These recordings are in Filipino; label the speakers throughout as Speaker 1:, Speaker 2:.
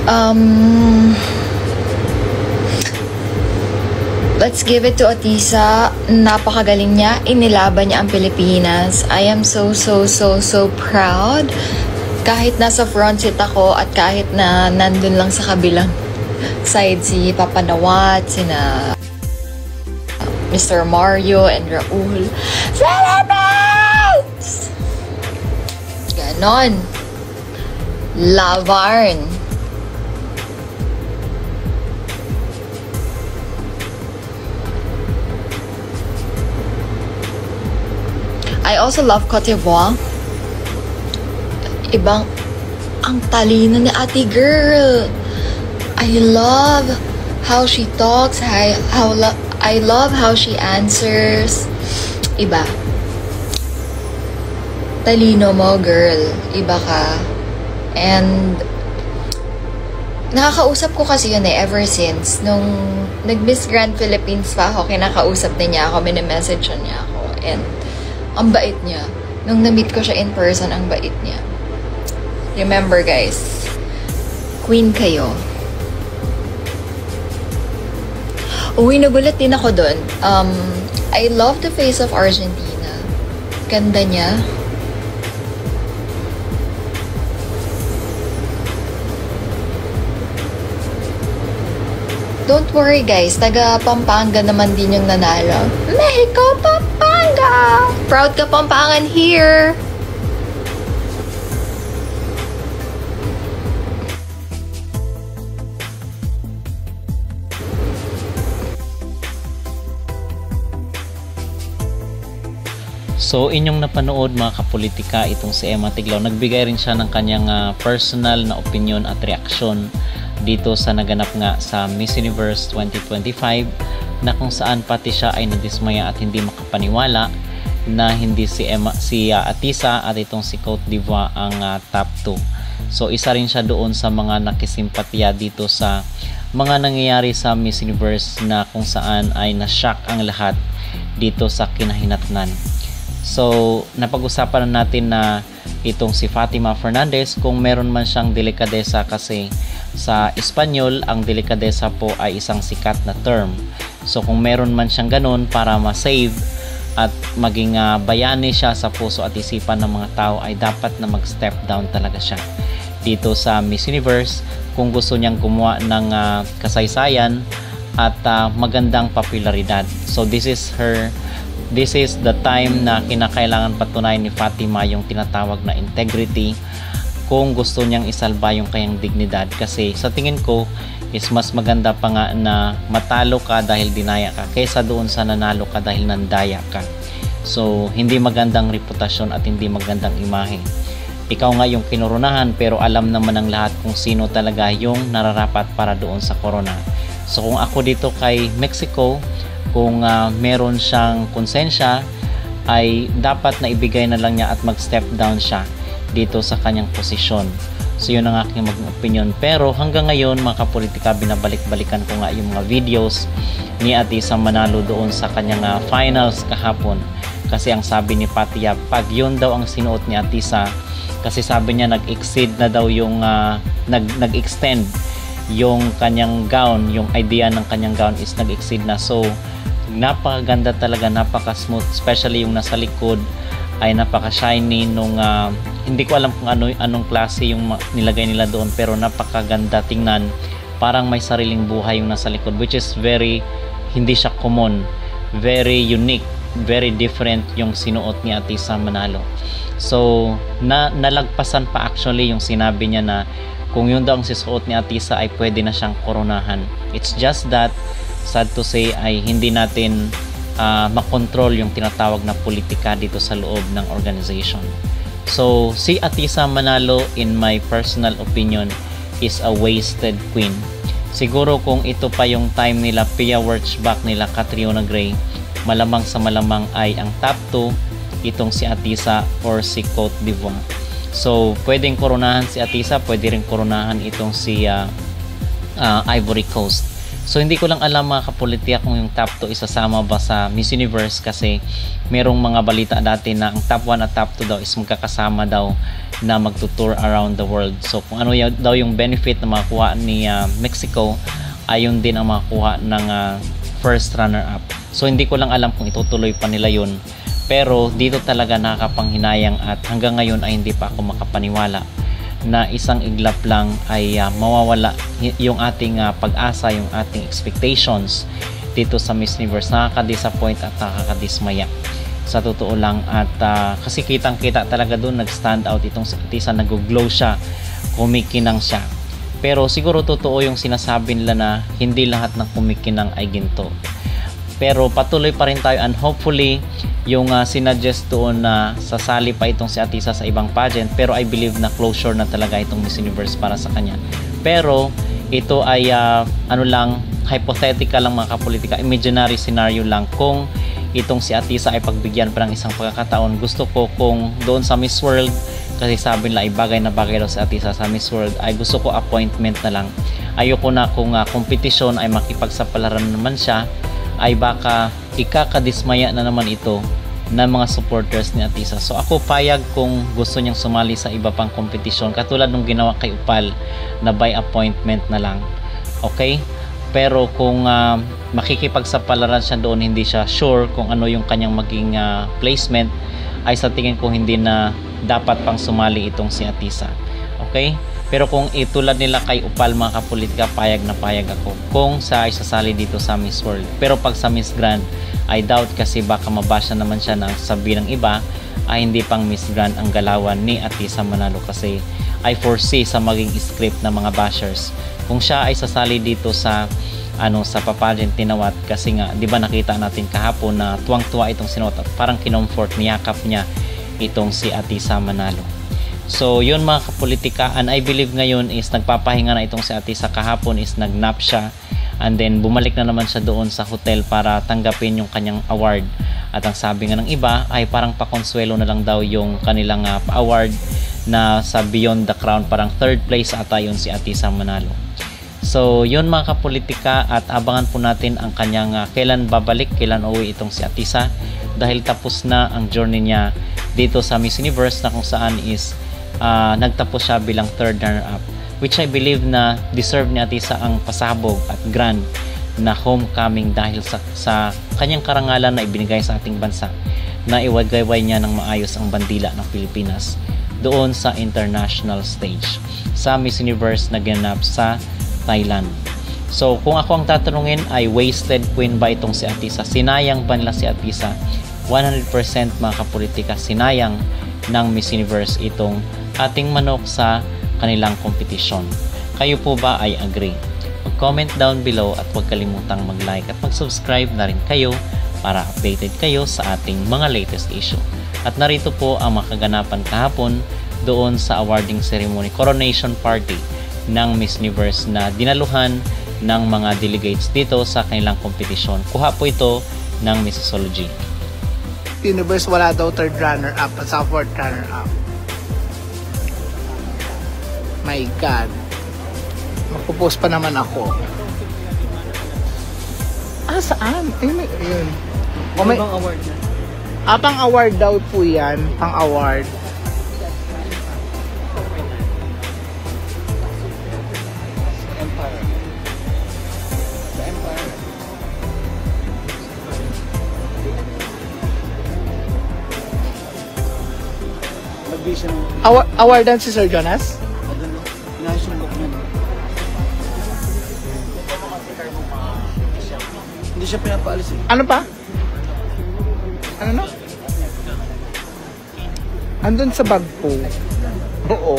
Speaker 1: Um, let's give it to Atisa. Napakagaling niya. Inilaban niya ang Pilipinas. I am so proud. Kahit nasa front seat ako at kahit na nandun lang sa kabilang side si Papa Nawat, sina Mr. Mario and Raul. Philippines! Ganon. Lavarn. I also love Cote d'Ivoire. Ibang, ang talino ni ate girl. I love how she talks. I love how she answers. Iba. Talino mo, girl. Iba ka. And nakakausap ko kasi yun ever since. Nung nag-Miss Grand Philippines pa ako, kinakausap din niya ako, mini-message niya ako. And ang bait niya. Nung na-meet ko siya in person, ang bait niya. Remember guys, queen kayo. Uy, nagulat din ako dun. I love the face of Argentina. Ganda niya. Don't worry guys, taga Pampanga naman din yung nanalo. Mexico, Pampanga! Proud ka Pampangan here!
Speaker 2: So inyong napanood mga kapolitika, itong si Emma Tiglao, nagbigay rin siya ng kanyang personal na opinion at reaksyon dito sa naganap nga sa Miss Universe 2025, na kung saan pati siya ay nadismaya at hindi makapaniwala na hindi si Atisa at itong si Cote d'Ivoire ang top 2. So isa rin siya doon sa mga nakisimpatya dito sa mga nangyayari sa Miss Universe, na kung saan ay na-shock ang lahat dito sa kinahinatnan. So napag-usapan na natin na itong si Fatima Fernandez, kung meron man siyang delikadesa, kasi sa Espanyol ang delikadesa po ay isang sikat na term. So kung meron man siyang ganun para ma-save at maging bayani siya sa puso at isipan ng mga tao, ay dapat na mag-step down talaga siya dito sa Miss Universe kung gusto niyang gumawa ng kasaysayan at magandang popularidad. So this is the time na kinakailangan patunayan ni Fatima yung tinatawag na integrity, kung gusto niyang isalba yung kanyang dignidad. Kasi sa tingin ko is mas maganda pa nga na matalo ka dahil dinaya ka, kaysa doon sa nanalo ka dahil nandaya ka. So hindi magandang reputasyon at hindi magandang imahe. Ikaw nga yung kinoronahan, pero alam naman ng lahat kung sino talaga yung nararapat para doon sa corona. So kung ako dito kay Mexico, kung meron siyang konsensya, ay dapat na ibigay na lang niya at mag-step down siya dito sa kanyang posisyon. So yun ang aking mag-opinion. Pero hanggang ngayon mga kapolitika, binabalik-balikan ko nga yung mga videos ni Atisa Manalo doon sa kanyang finals kahapon. Kasi ang sabi ni Patia, pag yun daw ang sinuot ni Atisa, kasi sabi niya nag-exceed na daw yung nag-extend yung kanyang gown, yung idea ng kanyang gown is nag-exceed na. So napakaganda talaga, napaka-smooth, especially yung nasa likod ay napaka-shiny nung hindi ko alam kung anong klase yung nilagay nila doon, pero napakaganda tingnan, parang may sariling buhay yung nasa likod, which is hindi siya common, very unique, very different yung sinuot ni Atisa Manalo. So nalagpasan pa actually yung sinabi niya na kung yun daw ang sisuot ni Atisa ay pwede na siyang koronahan. It's just that sad to say ay hindi natin makontrol yung tinatawag na politika dito sa loob ng organization. So si Atisa Manalo, in my personal opinion, is a wasted queen. Siguro kung ito pa yung time nila Pia Wurtzbach, nila Catriona Gray, malamang sa malamang ay ang top 2 itong si Atisa or si Cote d'Ivoire. So pwedeng koronahan si Atisa, pwede rin koronahan itong si Ivory Coast. So hindi ko lang alam mga kapolitika kung yung top 2 isasama ba sa Miss Universe, kasi merong mga balita dati na ang top 1 at top 2 daw is magkakasama daw na magtutour around the world. So kung ano daw yung benefit na makuha ni Mexico, ayun din ang makuha ng first runner-up. So hindi ko lang alam kung itutuloy pa nila yun. Pero dito talaga nakakapanghinayang at hanggang ngayon ay hindi pa ako makapaniwala na isang iglap lang ay mawawala yung ating pag-asa, yung ating expectations dito sa Miss Universe. Nakaka-disappoint at nakakadismaya sa totoo lang. At kasi kitang-kita talaga doon, nag-stand out itong si Atisa, nag-glow siya, kumikinang siya. Pero siguro totoo yung sinasabi nila na hindi lahat ng kumikinang ay ginto. Pero patuloy pa rin tayo, and hopefully yung sinuggest doon na sasali pa itong si Atisa sa ibang pageant, pero I believe na closure na talaga itong Miss Universe para sa kanya. Pero ito ay ano lang, hypothetical lang mga kapolitika, imaginary scenario lang. Kung itong si Atisa ay pagbigyan pa ng isang pagkakataon, gusto ko kung doon sa Miss World, kasi sabi nila ay bagay na bagay daw si Atisa sa Miss World, ay gusto ko appointment na lang. Ayoko na kung kompetisyon ay makipagsapalaran naman siya, ay baka ikakadismaya na naman ito ng mga supporters ni Atisa. So ako payag kung gusto niyang sumali sa iba pang kompetisyon, katulad nung ginawa kay Upal na by appointment na lang. Okay? Pero kung makikipagsapalaran siya doon, hindi siya sure kung ano yung kanyang maging placement, ay sa tingin ko hindi na dapat pang sumali itong si Atisa. Okay? Pero kung itulad nila kay Upal mga kapolitika, payag na payag ako kung sa isasali dito sa Miss World. Pero pag sa Miss Grand, I doubt, kasi baka mabasya naman siya ng sabi ng iba ay hindi pang Miss Grand ang galawan ni Atisa Manalo, kasi I foresee sa maging script ng mga bashers kung siya ay sasali dito sa sa pageant ni Nawat, kasi nga 'di ba nakita natin kahapon na tuwang-tuwa itong si Nawat at parang kinomfort, niyakap niya itong si Atisa Manalo. So yun mga kapolitika, and I believe ngayon is nagpapahinga na itong si Atisa. Kahapon is nagnap siya, and then bumalik na naman siya doon sa hotel para tanggapin yung kanyang award. At ang sabi nga ng iba ay parang pakonsuelo na lang daw yung kanilang award na sa Beyond the Crown, parang third place ata yun si Atisa Manalo. So yun mga kapolitika, at abangan po natin ang kanyang kailan babalik, kailan uwi itong si Atisa, dahil tapos na ang journey niya dito sa Miss Universe, na kung saan is nagtapos siya bilang third runner-up, which I believe na deserve ni Atisa ang pasabog at grand na homecoming dahil sa kanyang karangalan na ibinigay sa ating bansa, na iwagayway niya ng maayos ang bandila ng Pilipinas doon sa international stage sa Miss Universe na ginanap sa Thailand. So kung ako ang tatanungin, ay wasted queen ba itong si Atisa? Sinayang ba nila si Atisa? 100% mga kapolitika, sinayang ng Miss Universe itong ating manok sa kanilang kompetisyon. Kayo po ba ay agree? Mag-comment down below at huwag kalimutang mag-like at mag-subscribe na rin kayo para updated kayo sa ating mga latest issue. At narito po ang makaganapan kahapon doon sa awarding ceremony, coronation party ng Miss Universe na dinaluhan ng mga delegates dito sa kanilang kompetisyon. Kuha po ito ng Missology.
Speaker 3: Universe wala daw third runner-up at sa fourth runner-up. My God. Magpo-post pa naman ako. Saan? Ayun. O may award na. Pang award daw po yan. Pang award. Awardan si Sir Jonas?
Speaker 4: Hindi siya pinapaalis eh.
Speaker 3: Ano pa? Ano na? Andun sa bag po. Oo.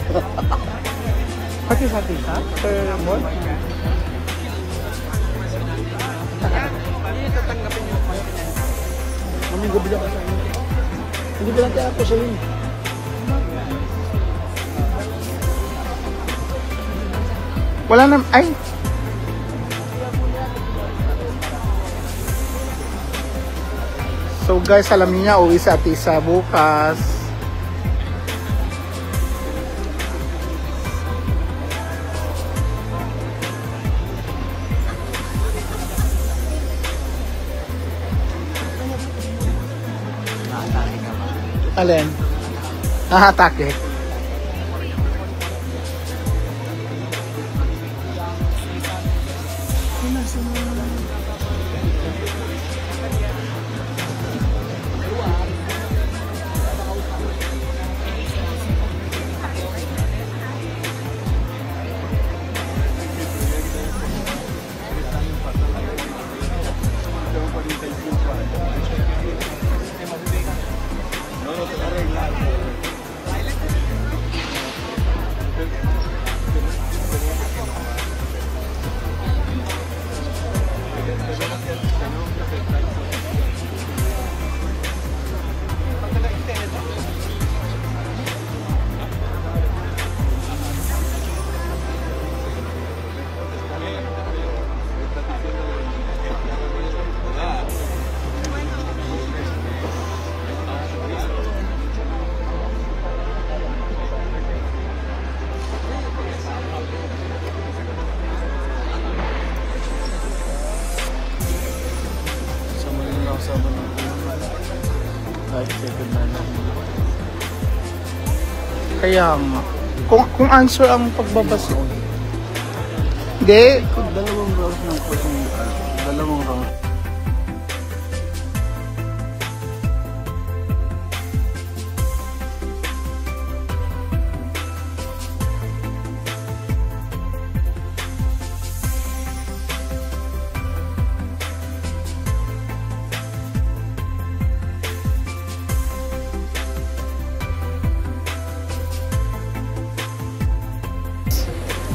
Speaker 3: Pati sa tita? Per month?
Speaker 4: Maming gabi lang sa inyo. Hindi ba lang kaya ako sa inyo?
Speaker 3: Wala na, ay. So guys, alam niyo, uwi sa Atisa bukas. Alin? Atake. Kaya nga. Kung answer ang pagbabasa. Hindi.
Speaker 4: Dalawang rounds ng question. Dalawang rounds.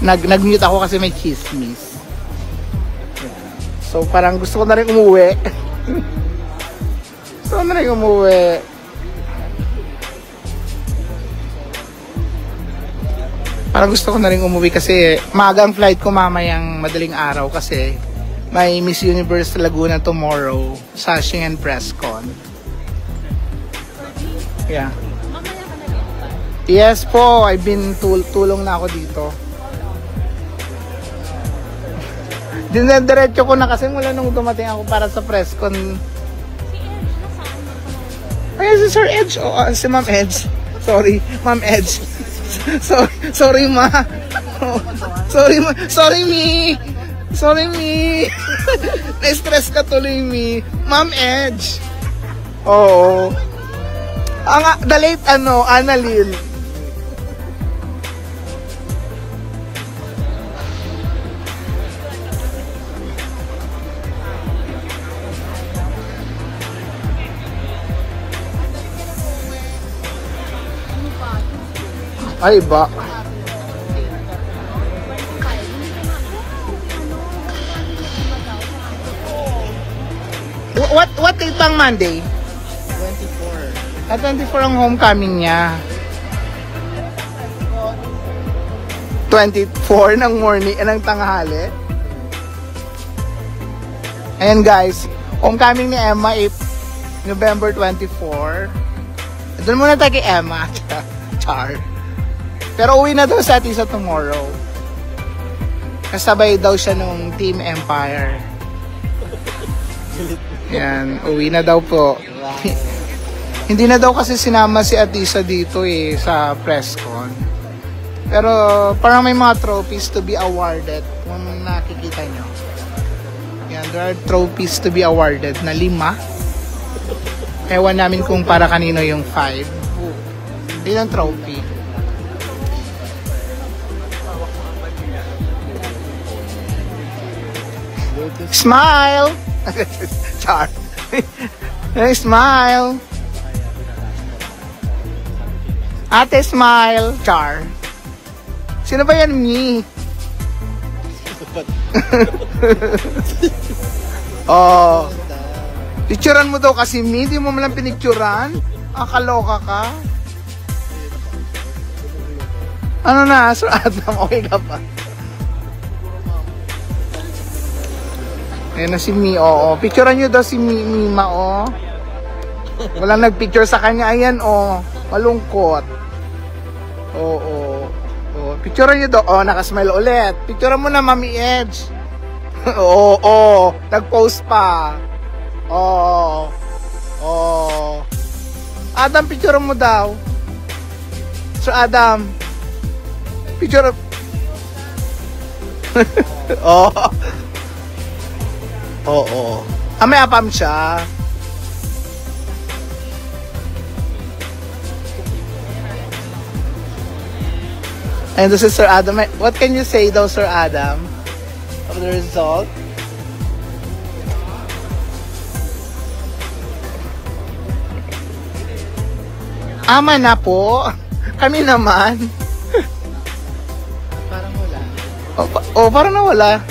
Speaker 3: Nag-mute ako kasi may chismis. So parang gusto ko na rin umuwi. Gusto ko na rin umuwi. Parang gusto ko na rin umuwi kasi maaga ang flight ko mamayang madaling araw kasi may Miss Universe Laguna tomorrow sa Shingen Press Con. Yeah. Yes po, I've been tulong na ako dito. Dinediretso ko na kasi mula nung dumating ako para sa press con. Ay, si Sir Edge. Oh, si Ma'am Edge. Sorry, Ma'am Edge. Sorry, ma. Oh, sorry, mi. Sorry, mi. Na-stress ka tuloy, mi. Ma'am Edge. Oo. The late, Annalyn. Ay ba? What date bang Monday? 24. 24 ang homecoming niya. 24 ng morning, ng tanghali. Ayan guys, homecoming ni Emma November 24. Doon muna tayo kay Emma. Char. Pero uwi na daw sa Atisa tomorrow. Kasabay daw siya nung Team Empire. Yan, uwi na daw po. Hindi na daw kasi sinama si Atisa dito sa press con. Pero parang may mga trophies to be awarded kung nakikita nyo. Yan, there are trophies to be awarded na 5. Ewan namin kung para kanino yung 5. Hindi ng trophy. Smile! Char. Smile! Ate, smile! Char. Sino ba yan, Mi? Oh. Picturean mo daw kasi, Mi. Di mo man lang pinicturean. Kaloka ka. Ano na, Sir Adam? Okay ka pa? Ayan na si Mi, oo. Picturean nyo daw si Mima, oo. Walang nagpicture sa kanya. Ayan, oo. Malungkot. Oo. Picturean nyo daw. Oo, nakasmile ulit. Picturean mo na, Mami Edge. Oo. Nag-post pa. Oo. Adam, picturean mo daw. Sir Adam. Picture. Oo. May apam siya. And this is Sir Adam. What can you say daw, Sir Adam, of the result? Ama na po. Kami naman.
Speaker 4: Parang wala.
Speaker 3: Parang nawala.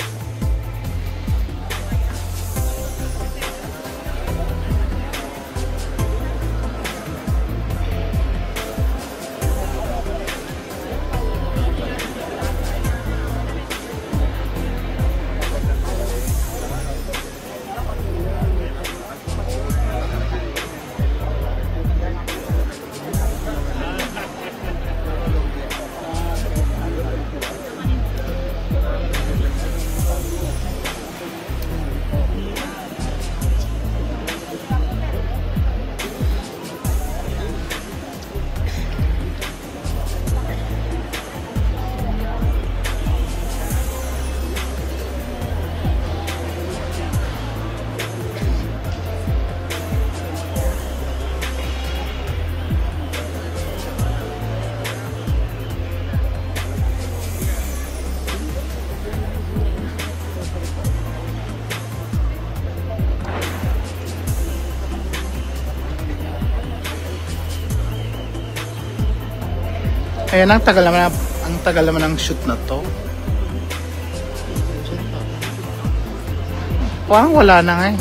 Speaker 3: Ayan, ang tagal naman ng shoot na to. Parang wala na nga eh.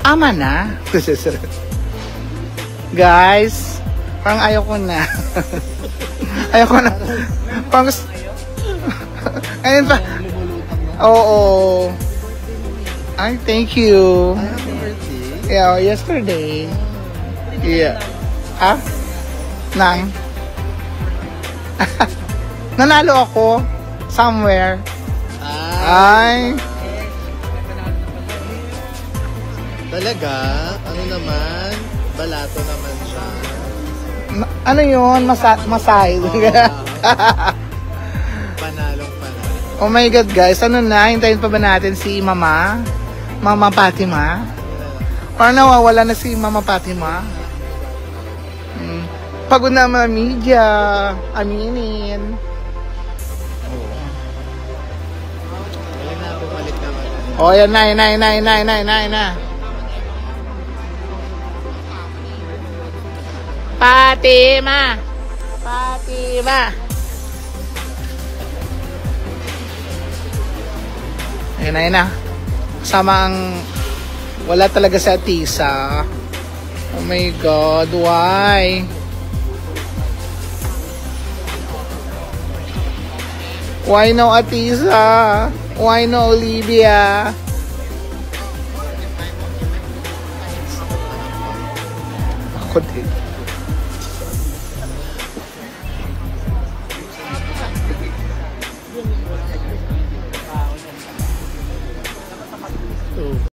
Speaker 3: Ama na. Guys, parang ayoko na. Ayoko na. Parang ayun pa. Oo. Ay, thank you.
Speaker 4: Happy birthday.
Speaker 3: Yeah, yesterday. Yeah. Ah? Nang? Nanalo ako somewhere. Ay.
Speaker 4: Talaga? Ano naman? Balato naman siya.
Speaker 3: Ano yun? Masay.
Speaker 4: Panalong panalo.
Speaker 3: Oh my God, guys. Ano na? Hintayin pa ba natin si Mama? Mama Fatima? Parang nawawala na si Mama Fatima. Pagod na mga media. Aminin.
Speaker 4: Galing na, bumalik naman.
Speaker 3: Oh, yan na. Fatima! Ayun na. Kasama ang wala talaga si Atisa. Oh my God, why? Why no Atisa? Why no Olivia? Ako din.